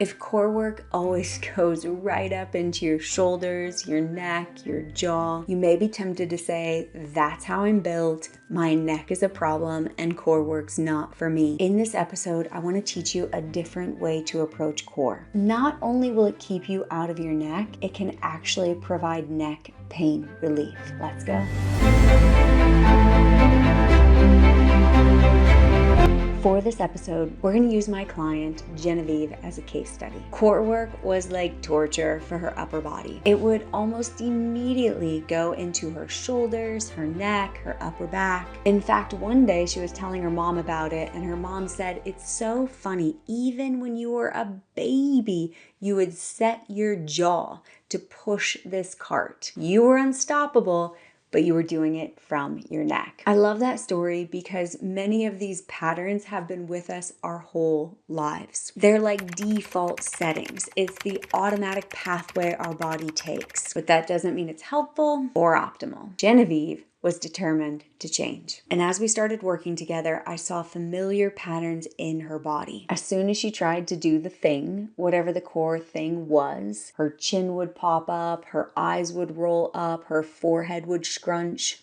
If core work always goes right up into your shoulders, your neck, your jaw, you may be tempted to say, that's how I'm built, my neck is a problem, and core work's not for me. In this episode, I want to teach you a different way to approach core. Not only will it keep you out of your neck, it can actually provide neck pain relief. Let's go. For this episode, we're going to use my client, Genevieve, as a case study. Core work was like torture for her upper body. It would almost immediately go into her shoulders, her neck, her upper back. In fact, one day she was telling her mom about it, and her mom said, "It's so funny, even when you were a baby, you would set your jaw to push this cart. You were unstoppable, but you were doing it from your neck." I love that story because many of these patterns have been with us our whole lives. They're like default settings. It's the automatic pathway our body takes, but that doesn't mean it's helpful or optimal. Genevieve was determined to change. And as we started working together, I saw familiar patterns in her body. As soon as she tried to do the thing, whatever the core thing was, her chin would pop up, her eyes would roll up, her forehead would scrunch,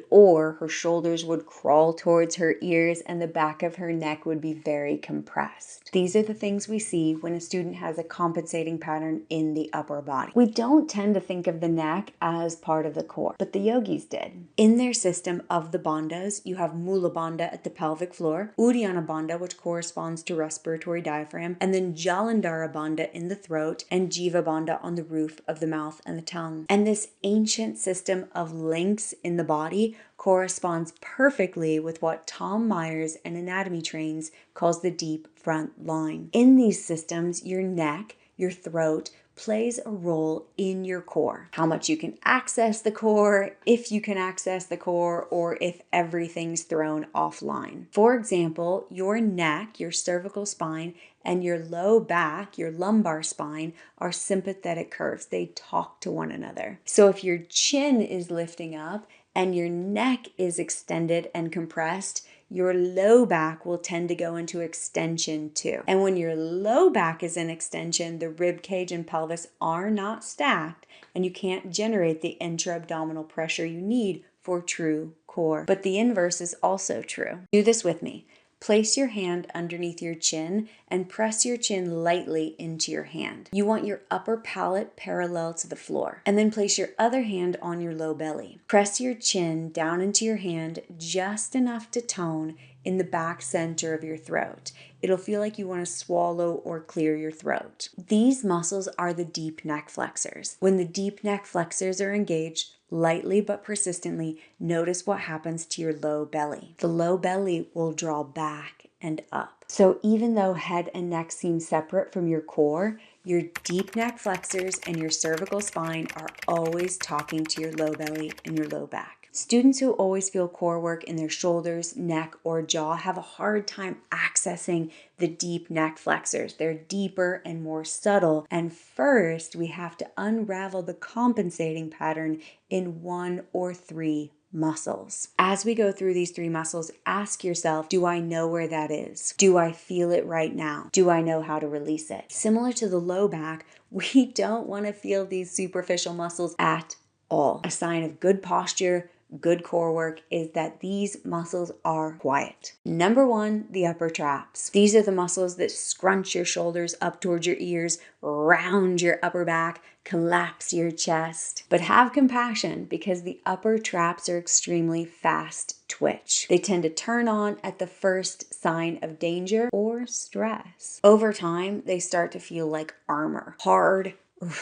or her shoulders would crawl towards her ears and the back of her neck would be very compressed. These are the things we see when a student has a compensating pattern in the upper body. We don't tend to think of the neck as part of the core, but the yogis did. In their system of the bandhas, you have Mula Bandha at the pelvic floor, Uddiyana Bandha, which corresponds to respiratory diaphragm, and then Jalandhara Bandha in the throat, and Jiva Bandha on the roof of the mouth and the tongue. And this ancient system of links in the body corresponds perfectly with what Tom Myers and anatomy trains calls the deep front line. In these systems, your neck, your throat, plays a role in your core. How much you can access the core, if you can access the core, or if everything's thrown offline. For example, your neck, your cervical spine, and your low back, your lumbar spine, are sympathetic curves. They talk to one another. So if your chin is lifting up and your neck is extended and compressed, your low back will tend to go into extension too. And when your low back is in extension, the rib cage and pelvis are not stacked, and you can't generate the intra-abdominal pressure you need for true core. But the inverse is also true. Do this with me. Place your hand underneath your chin and press your chin lightly into your hand. You want your upper palate parallel to the floor. And then place your other hand on your low belly. Press your chin down into your hand just enough to tone in the back center of your throat. It'll feel like you want to swallow or clear your throat. These muscles are the deep neck flexors. When the deep neck flexors are engaged, lightly but persistently, notice what happens to your low belly. The low belly will draw back and up. So even though head and neck seem separate from your core, your deep neck flexors and your cervical spine are always talking to your low belly and your low back. Students who always feel core work in their shoulders, neck, or jaw have a hard time accessing the deep neck flexors. They're deeper and more subtle. And first, we have to unravel the compensating pattern in one or three muscles. As we go through these three muscles, ask yourself, do I know where that is? Do I feel it right now? Do I know how to release it? Similar to the low back, we don't want to feel these superficial muscles at all. A sign of good posture, good core work is that these muscles are quiet. Number one, the upper traps. These are the muscles that scrunch your shoulders up towards your ears, round your upper back, collapse your chest. But have compassion because the upper traps are extremely fast twitch. They tend to turn on at the first sign of danger or stress. Over time, they start to feel like armor, hard,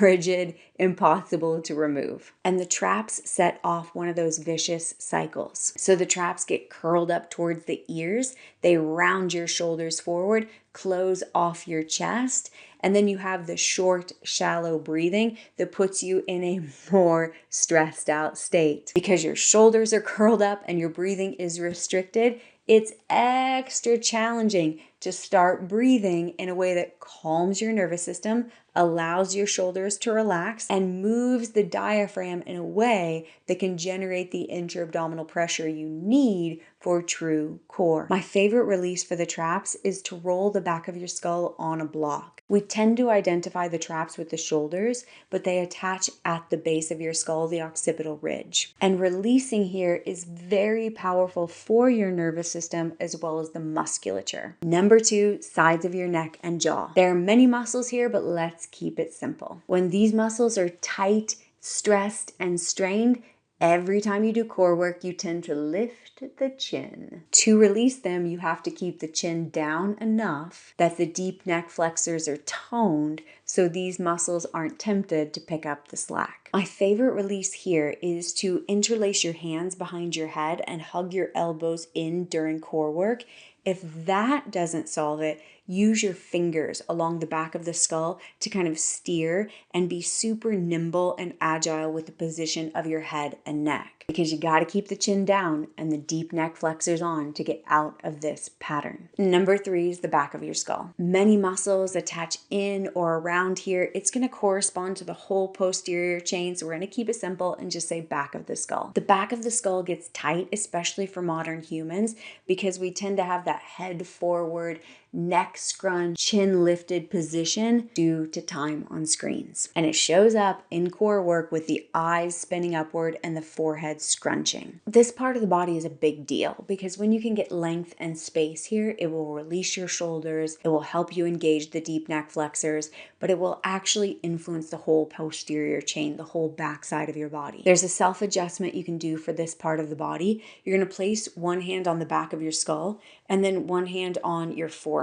rigid, impossible to remove. And the traps set off one of those vicious cycles. So the traps get curled up towards the ears, they round your shoulders forward, close off your chest, and then you have the short, shallow breathing that puts you in a more stressed out state. Because your shoulders are curled up and your breathing is restricted, it's extra challenging to start breathing in a way that calms your nervous system, allows your shoulders to relax, and moves the diaphragm in a way that can generate the intra-abdominal pressure you need for true core. My favorite release for the traps is to roll the back of your skull on a block. We tend to identify the traps with the shoulders, but they attach at the base of your skull, the occipital ridge. And releasing here is very powerful for your nervous system as well as the musculature. Number 2, sides of your neck and jaw. There are many muscles here, but let's keep it simple. When these muscles are tight, stressed, and strained, every time you do core work, you tend to lift the chin. To release them, you have to keep the chin down enough that the deep neck flexors are toned so these muscles aren't tempted to pick up the slack. My favorite release here is to interlace your hands behind your head and hug your elbows in during core work. If that doesn't solve it, use your fingers along the back of the skull to kind of steer and be super nimble and agile with the position of your head and neck. Because you got to keep the chin down and the deep neck flexors on to get out of this pattern. Number 3 is the back of your skull. Many muscles attach in or around here. It's going to correspond to the whole posterior chain, so we're going to keep it simple and just say back of the skull. The back of the skull gets tight, especially for modern humans, because we tend to have that head forward, neck scrunch, chin lifted position due to time on screens. And it shows up in core work with the eyes spinning upward and the forehead scrunching. This part of the body is a big deal because when you can get length and space here, it will release your shoulders, it will help you engage the deep neck flexors, but it will actually influence the whole posterior chain, the whole backside of your body. There's a self-adjustment you can do for this part of the body. You're going to place one hand on the back of your skull and then one hand on your forehead.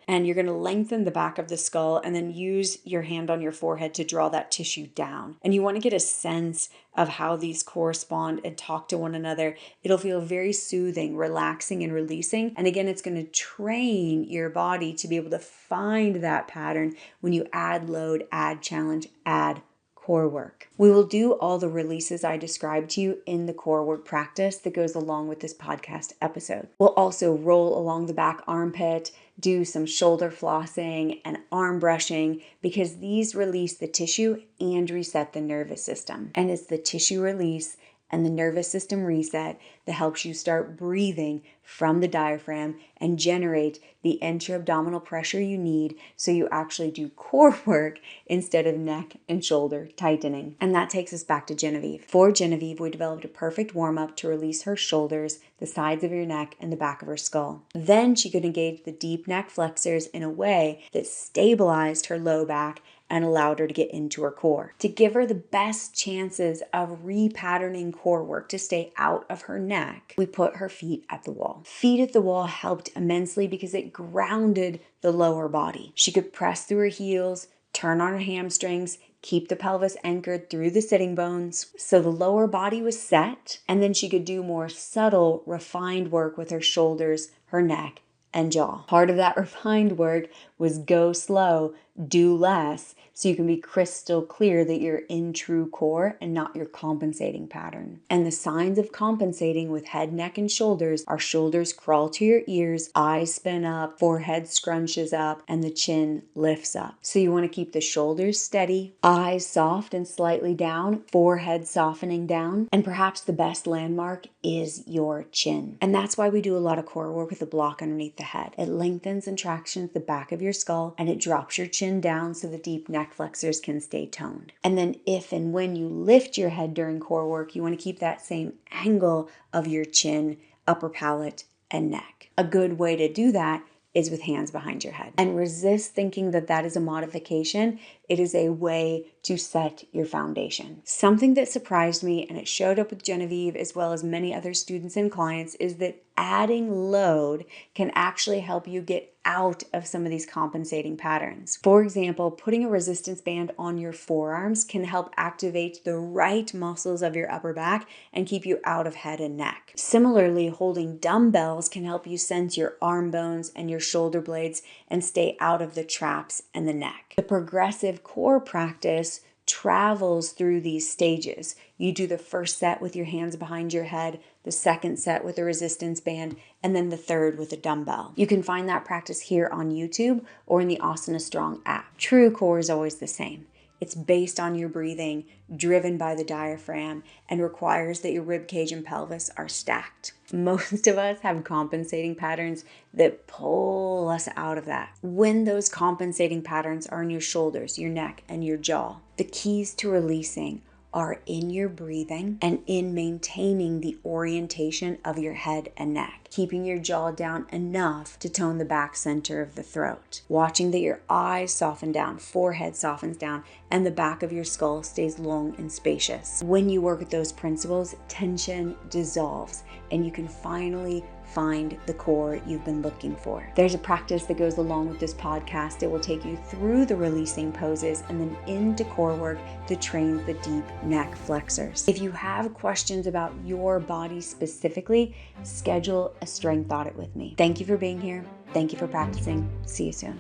And you're going to lengthen the back of the skull and then use your hand on your forehead to draw that tissue down. And you want to get a sense of how these correspond and talk to one another. It'll feel very soothing, relaxing, and releasing. And again, it's going to train your body to be able to find that pattern when you add load, add challenge, add core work. We will do all the releases I described to you in the core work practice that goes along with this podcast episode. We'll also roll along the back armpit, do some shoulder flossing and arm brushing because these release the tissue and reset the nervous system. And it's the tissue release and the nervous system reset that helps you start breathing from the diaphragm and generate the intra-abdominal pressure you need so you actually do core work instead of neck and shoulder tightening. And that takes us back to Genevieve. For Genevieve, we developed a perfect warm-up to release her shoulders, the sides of your neck, and the back of her skull. Then she could engage the deep neck flexors in a way that stabilized her low back and allowed her to get into her core. To give her the best chances of repatterning core work to stay out of her neck, we put her feet at the wall. Feet at the wall helped immensely because it grounded the lower body. She could press through her heels, turn on her hamstrings, keep the pelvis anchored through the sitting bones. So the lower body was set, and then she could do more subtle, refined work with her shoulders, her neck, and jaw. Part of that refined work was go slow, do less, so you can be crystal clear that you're in true core and not your compensating pattern. And the signs of compensating with head, neck, and shoulders are shoulders crawl to your ears, eyes spin up, forehead scrunches up, and the chin lifts up. So you want to keep the shoulders steady, eyes soft and slightly down, forehead softening down, and perhaps the best landmark is your chin. And that's why we do a lot of core work with a block underneath the head. It lengthens and tractions the back of your skull, and it drops your chin down so the deep neck flexors can stay toned. And then if and when you lift your head during core work, you want to keep that same angle of your chin, upper palate, and neck. A good way to do that is with hands behind your head. And resist thinking that that is a modification. It is a way to set your foundation. Something that surprised me, and it showed up with Genevieve as well as many other students and clients, is that adding load can actually help you get out of some of these compensating patterns. For example, putting a resistance band on your forearms can help activate the right muscles of your upper back and keep you out of head and neck. Similarly, holding dumbbells can help you sense your arm bones and your shoulder blades and stay out of the traps and the neck. The progressive core practice travels through these stages. You do the first set with your hands behind your head, the second set with a resistance band, and then the third with a dumbbell. You can find that practice here on YouTube or in the Asana Strong app. True core is always the same. It's based on your breathing, driven by the diaphragm, and requires that your rib cage and pelvis are stacked. Most of us have compensating patterns that pull us out of that. When those compensating patterns are in your shoulders, your neck, and your jaw, the keys to releasing are in your breathing and in maintaining the orientation of your head and neck, keeping your jaw down enough to tone the back center of the throat, watching that your eyes soften down, forehead softens down, and the back of your skull stays long and spacious. When you work with those principles, tension dissolves and you can finally find the core you've been looking for. There's a practice that goes along with this podcast. It will take you through the releasing poses and then into core work that trains the deep neck flexors. If you have questions about your body specifically, schedule a strength audit with me. Thank you for being here. Thank you for practicing. See you soon.